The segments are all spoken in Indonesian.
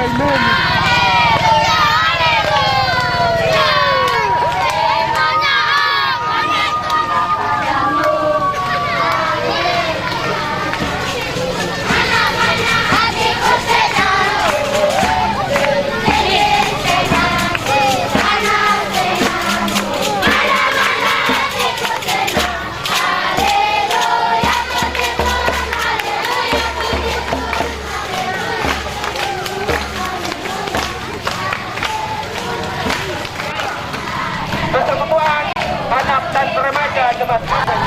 umum. Persekutuan anak dan remaja Jemaat Kristen.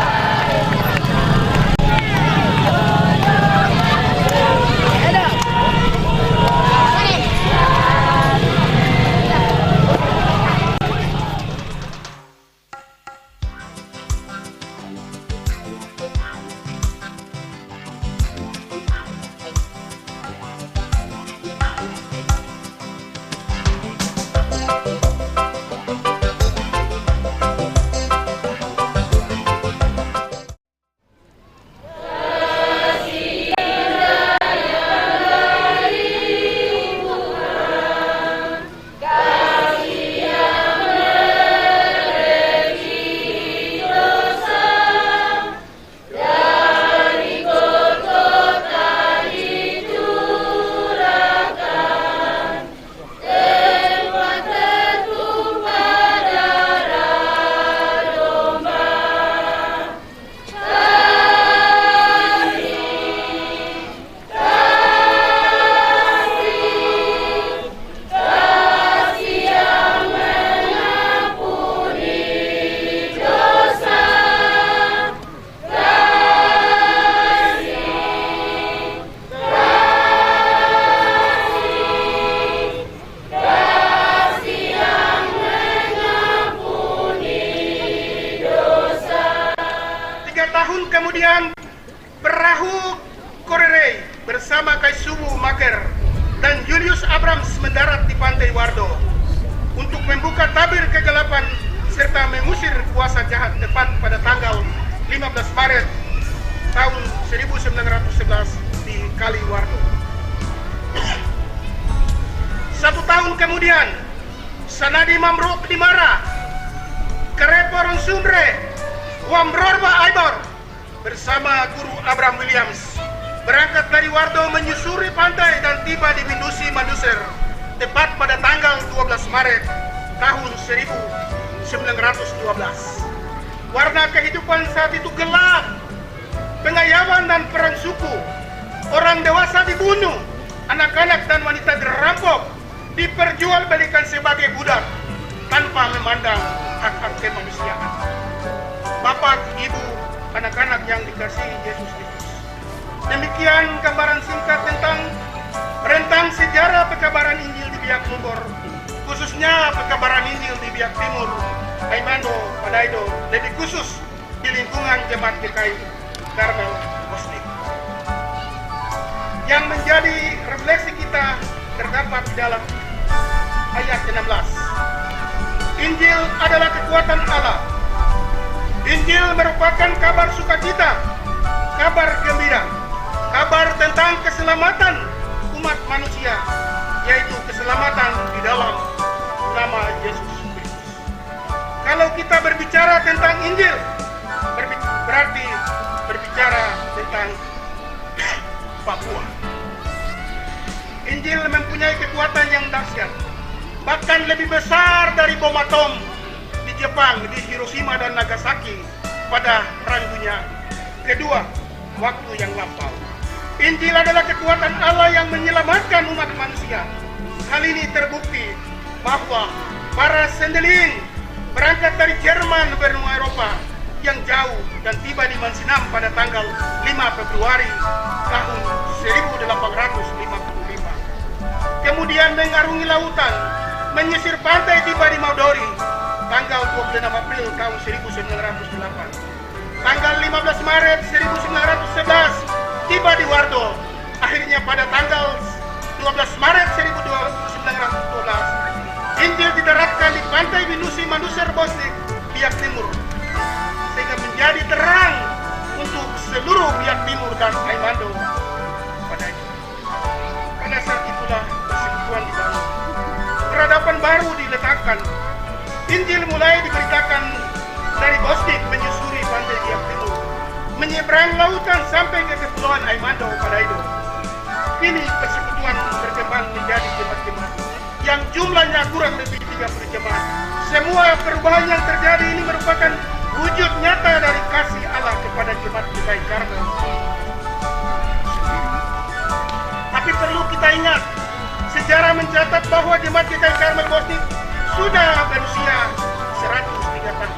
Kemudian perahu Korere bersama Kaisubu Maker dan Julius Abrams mendarat di pantai Wardo untuk membuka tabir kegelapan serta mengusir kuasa jahat tepat pada tanggal 15 Maret tahun 1911 di Kali Wardo. 1 tahun kemudian, Sanadi Mamruk Dimara, Kereporong Sumbre, Wamrorba Aibor bersama Guru Abraham Williams berangkat dari Wardo menyusuri pantai dan tiba di Mindusi Manduser tepat pada tanggal 12 Maret tahun 1912. Warna kehidupan saat itu gelap, pengayaman dan perang suku, orang dewasa dibunuh, anak-anak dan wanita dirampok, diperjualbelikan sebagai budak tanpa memandang hak-hak kemanusiaan. Bapak, Ibu, anak-anak yang dikasihi Yesus Kristus. Demikian gambaran singkat tentang rentang sejarah pekabaran Injil di Biak Numfor, khususnya pekabaran Injil di Biak Timur, Aimando, Padaido, lebih khusus di lingkungan Jemaat GKI Karmel Kostik. Yang menjadi refleksi kita terdapat di dalam ayat 16. Injil adalah kekuatan Allah. Injil merupakan kabar sukacita, kabar gembira, kabar tentang keselamatan umat manusia, yaitu keselamatan di dalam nama Yesus Kristus. Kalau kita berbicara tentang Injil, berarti berbicara tentang Papua. Injil mempunyai kekuatan yang dahsyat, bahkan lebih besar dari bom atom di Jepang, di Hiroshima dan Nagasaki pada Perang Dunia Kedua waktu yang lampau. Injil adalah kekuatan Allah yang menyelamatkan umat manusia. Hal ini terbukti bahwa para sendeling berangkat dari Jerman benua Eropa yang jauh dan tiba di Mansinam pada tanggal 5 Februari tahun 1855. Kemudian mengarungi lautan, menyisir pantai tiba di Maudori tanggal 26 April tahun 1908. Tanggal 15 Maret 1911 tiba di Wardo. Akhirnya pada tanggal 12 Maret 1912 Injil diterapkan di pantai Mindusi Manduser Bostik, Biak Timur, sehingga menjadi terang untuk seluruh Biak Timur dan Aimando. Pada saat itulah persekutuan Injil mulai diberitakan dari Bosnik menyusuri pantai Biak Timur, menyeberang lautan sampai ke Kepulauan Aimando Paraido. Kini persekutuan berkembang menjadi jemaat-jemaat yang jumlahnya kurang lebih 30 jemaat. Semua perubahan yang terjadi ini merupakan wujud nyata dari kasih Allah kepada jemaat GKI Karmel. Tapi perlu kita ingat, sejarah mencatat bahwa jemaat GKI Karmel Bosnik sudah berusia 103 tahun.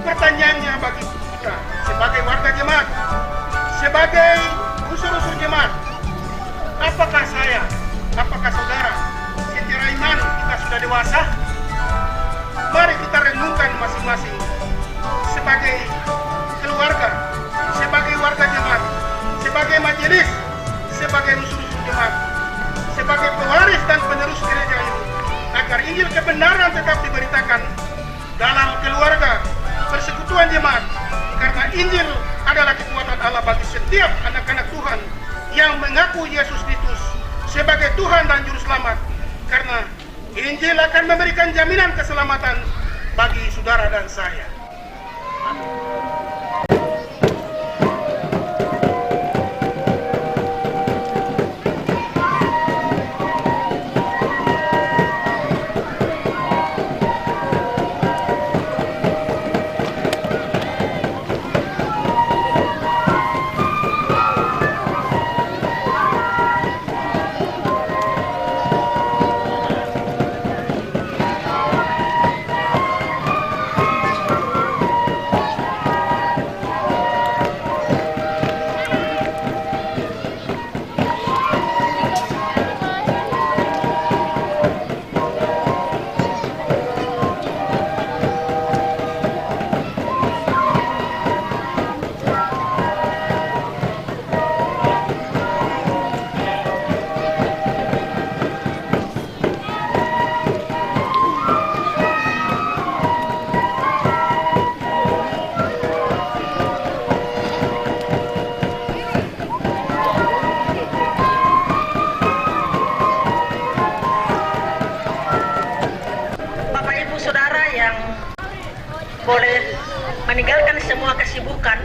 Pertanyaannya bagi kita sebagai warga jemaat, sebagai unsur-unsur jemaat, apakah saya, apakah saudara secara iman kita sudah dewasa? Mari kita renungkan masing-masing sebagai keluarga, sebagai warga jemaat, sebagai majelis, sebagai unsur-unsur jemaat, sebagai pewaris dan penerus gereja ini, agar Injil kebenaran tetap diberitakan dalam keluarga, persekutuan jemaat, karena Injil adalah kekuatan Allah bagi setiap anak-anak Tuhan yang mengaku Yesus Kristus sebagai Tuhan dan Juru Selamat, karena Injil akan memberikan jaminan keselamatan bagi saudara dan saya. boleh meninggalkan semua kesibukan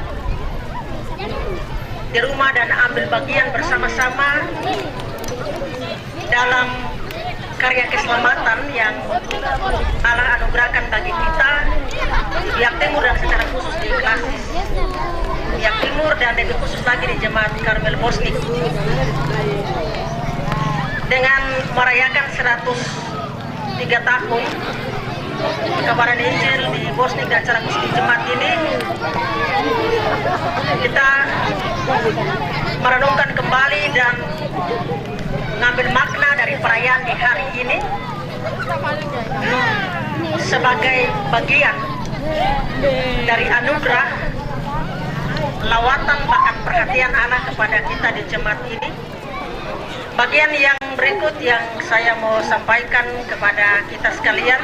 di rumah dan ambil bagian bersama-sama dalam karya keselamatan yang Allah anugerahkan bagi kita di Biak Timur dan secara khusus di Klasis Biak Timur dan lebih khusus lagi di Jemaat Karmel Bosnik, dengan merayakan 103 tahun kabaran Injil di Bosnik dan secara khusus di jemaat ini. Kita merenungkan kembali dan mengambil makna dari perayaan di hari ini sebagai bagian dari anugerah, lawatan bahkan perhatian Allah kepada kita di jemaat ini. Bagian yang berikut yang saya mau sampaikan kepada kita sekalian,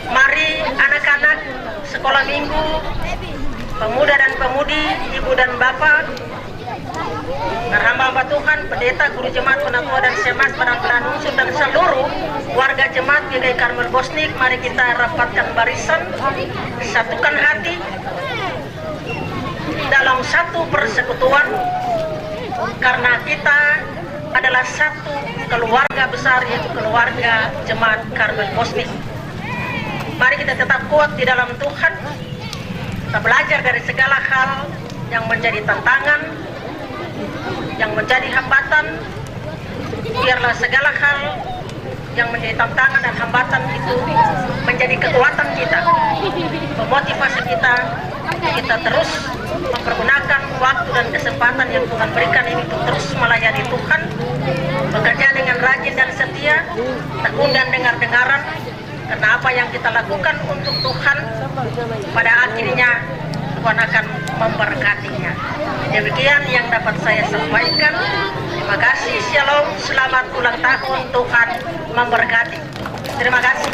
mari anak-anak sekolah minggu, pemuda dan pemudi, ibu dan bapak, hamba-hamba Tuhan, pendeta, guru jemaat, penatua dan semas, para unsur dan seluruh warga jemaat GKI Karmel Bosnik, mari kita rapatkan barisan, satukan hati dalam satu persekutuan, karena kita adalah satu keluarga besar, yaitu keluarga jemaat Karmel Bosnik. Mari kita tetap kuat di dalam Tuhan, kita belajar dari segala hal yang menjadi tantangan, yang menjadi hambatan. Biarlah segala hal yang menjadi tantangan dan hambatan itu menjadi kekuatan kita, memotivasi kita terus mempergunakan waktu dan kesempatan yang Tuhan berikan ini untuk terus melayani Tuhan, bekerja dengan rajin dan setia, tekun dan dengar-dengaran, karena apa yang kita lakukan untuk Tuhan pada akhirnya Tuhan akan memberkatinya. Demikian yang dapat saya sampaikan. Terima kasih, shalom, selamat ulang tahun, Tuhan memberkati. Terima kasih.